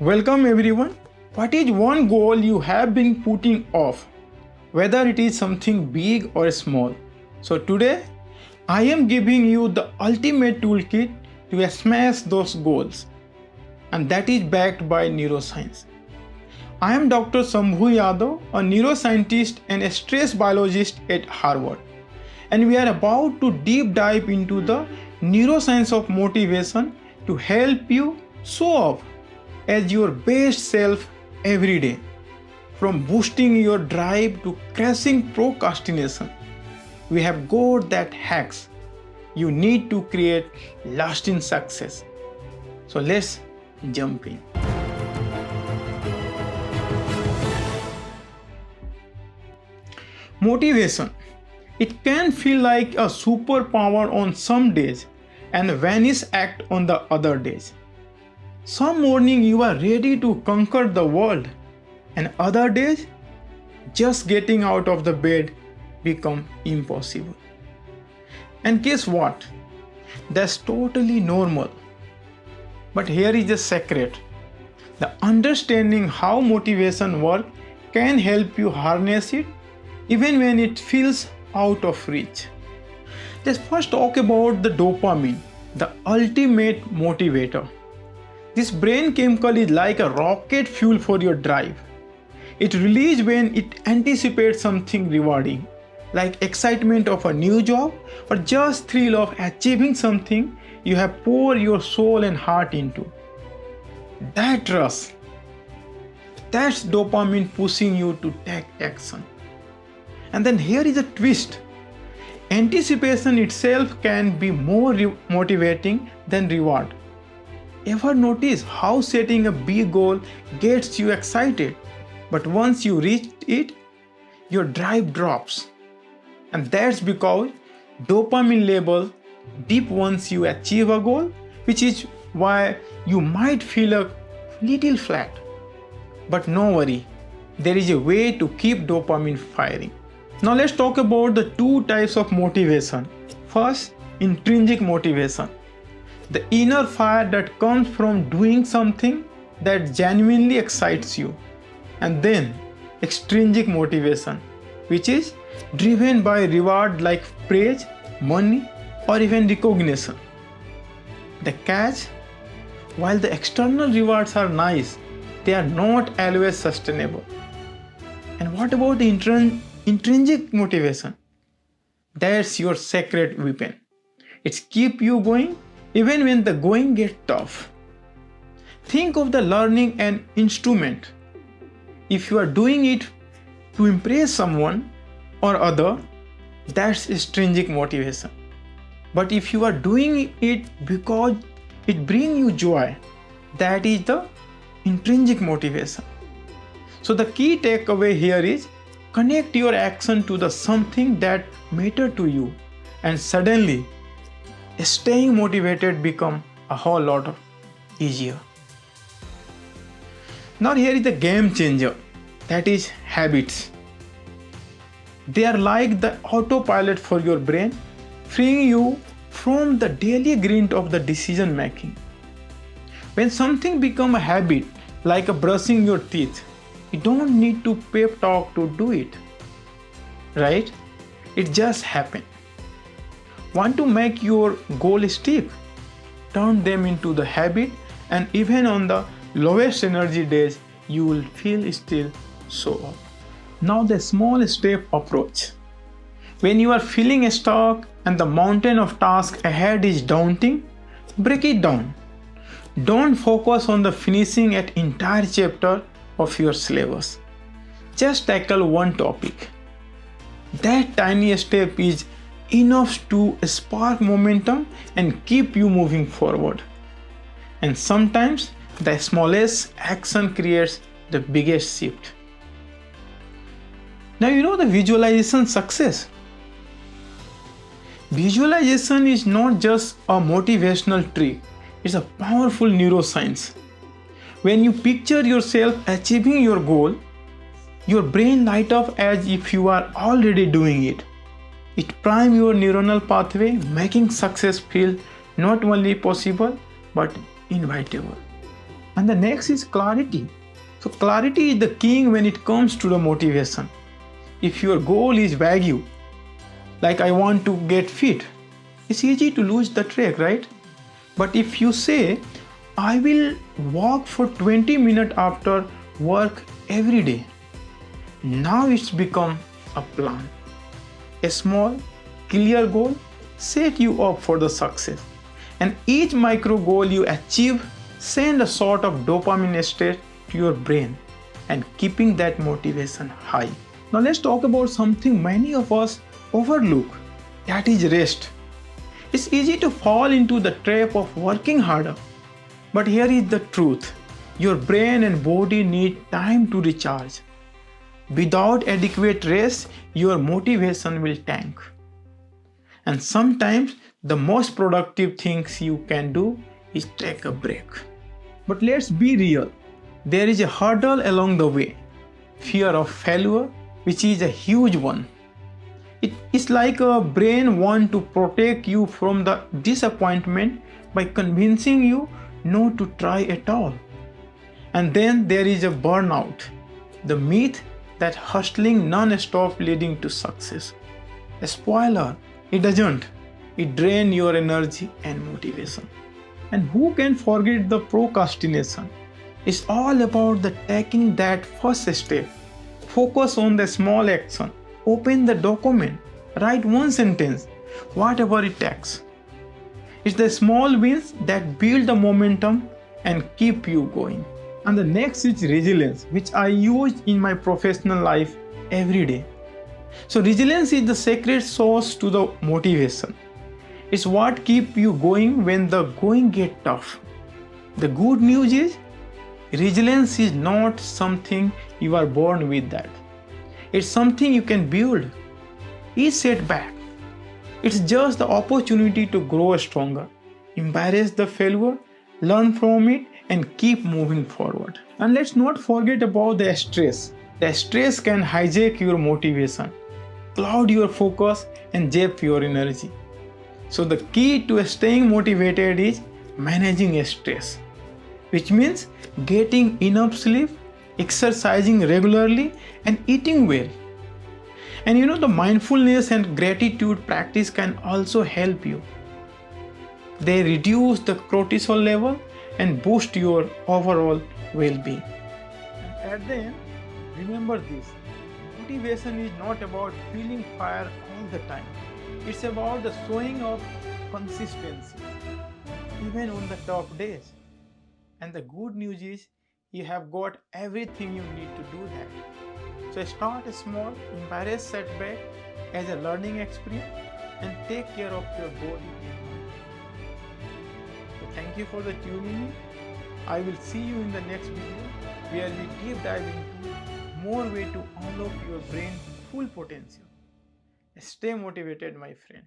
Welcome everyone. What is one goal you have been putting off, whether it is something big or small? So today, I am giving you the ultimate toolkit to smash those goals, and that is backed by neuroscience. I am Dr. Shambhu Yadav, a neuroscientist and a stress biologist at Harvard, and we are about to deep dive into the neuroscience of motivation to help you show up as your best self every day, from boosting your drive to crushing procrastination. We have got that hacks you need to create lasting success. So let's jump in. Motivation. It can feel like a superpower on some days and vanish act on the other days. Some morning you are ready to conquer the world, and other days just getting out of the bed become impossible. And guess what? That's totally normal. But here is the secret. The understanding how motivation works can help you harness it even when it feels out of reach. Let's first talk about the dopamine, the ultimate motivator. This brain chemical is like a rocket fuel for your drive. It releases when it anticipates something rewarding, like excitement of a new job or just thrill of achieving something you have poured your soul and heart into. That rush, that's dopamine pushing you to take action. And then here is a twist. Anticipation itself can be more motivating than reward. Ever notice how setting a big goal gets you excited, but once you reach it, your drive drops? And that's because dopamine level dip once you achieve a goal, which is why you might feel a little flat. But no worry, there is a way to keep dopamine firing. Now let's talk about the two types of motivation. First, intrinsic motivation. The inner fire that comes from doing something that genuinely excites you. And then extrinsic motivation, which is driven by reward like praise, money, or even recognition. The catch, while the external rewards are nice, they are not always sustainable. And what about the intrinsic motivation? That's your secret weapon. It's keep you going even when the going gets tough. Think of the learning an instrument. If you are doing it to impress someone or other, that's extrinsic motivation. But if you are doing it because it brings you joy, that is the intrinsic motivation. So the key takeaway here is connect your action to the something that matters to you, and suddenly staying motivated become a whole lot easier. Now here is the game changer, that is habits. They are like the autopilot for your brain, freeing you from the daily grind of the decision making. When something becomes a habit, like brushing your teeth, you don't need to pep talk to do it, right? It just happens. Want to make your goal stick? Turn them into the habit, and even on the lowest energy days, you will feel still show up. Now the small step approach. When you are feeling stuck and the mountain of tasks ahead is daunting, break it down. Don't focus on the finishing an entire chapter of your syllabus. Just tackle one topic. That tiny step is enough to spark momentum and keep you moving forward. And sometimes the smallest action creates the biggest shift. Now you know the visualization success. Visualization is not just a motivational trick, it's a powerful neuroscience. When you picture yourself achieving your goal, your brain lights up as if you are already doing it. It primes your neuronal pathway, making success feel not only possible but inevitable. And the next is clarity. So clarity is the king when it comes to the motivation. If your goal is vague, like I want to get fit, it's easy to lose the track, right? But if you say, I will walk for 20 minutes after work every day, now it's become a plan. A small, clear goal set you up for the success. And each micro goal you achieve send a sort of dopamine state to your brain and keeping that motivation high. Now let's talk about something many of us overlook. That is rest. It's easy to fall into the trap of working harder. But here is the truth. Your brain and body need time to recharge. Without adequate rest, your motivation will tank. And sometimes the most productive things you can do is take a break. But let's be real. There is a hurdle along the way. Fear of failure, which is a huge one. It's like a brain want to protect you from the disappointment by convincing you not to try at all. And then there is a burnout, the myth that hustling non-stop leading to success. A spoiler, it doesn't. It drains your energy and motivation. And who can forget the procrastination? It's all about the taking that first step. Focus on the small action. Open the document. Write one sentence. Whatever it takes. It's the small wins that build the momentum and keep you going. And the next is resilience, which I use in my professional life every day. So resilience is the secret sauce to the motivation. It's what keeps you going when the going gets tough. The good news is, resilience is not something you are born with that. It's something you can build. Each setback, it's just the opportunity to grow stronger. Embrace the failure, learn from it, and keep moving forward. And let's not forget about the stress. The stress can hijack your motivation, cloud your focus, and zap your energy. So the key to staying motivated is managing stress, which means getting enough sleep, exercising regularly, and eating well. And the mindfulness and gratitude practice can also help you. They reduce the cortisol level and boost your overall well-being. And at the end, remember this. Motivation is not about feeling fire all the time. It's about the showing of consistency, even on the tough days. And the good news is, you have got everything you need to do that. So start small, embrace setback as a learning experience, and take care of your body and mind. So thank you for the tuning in. I will see you in the next video where we deep dive into more way to unlock your brain's full potential. Stay motivated, my friend.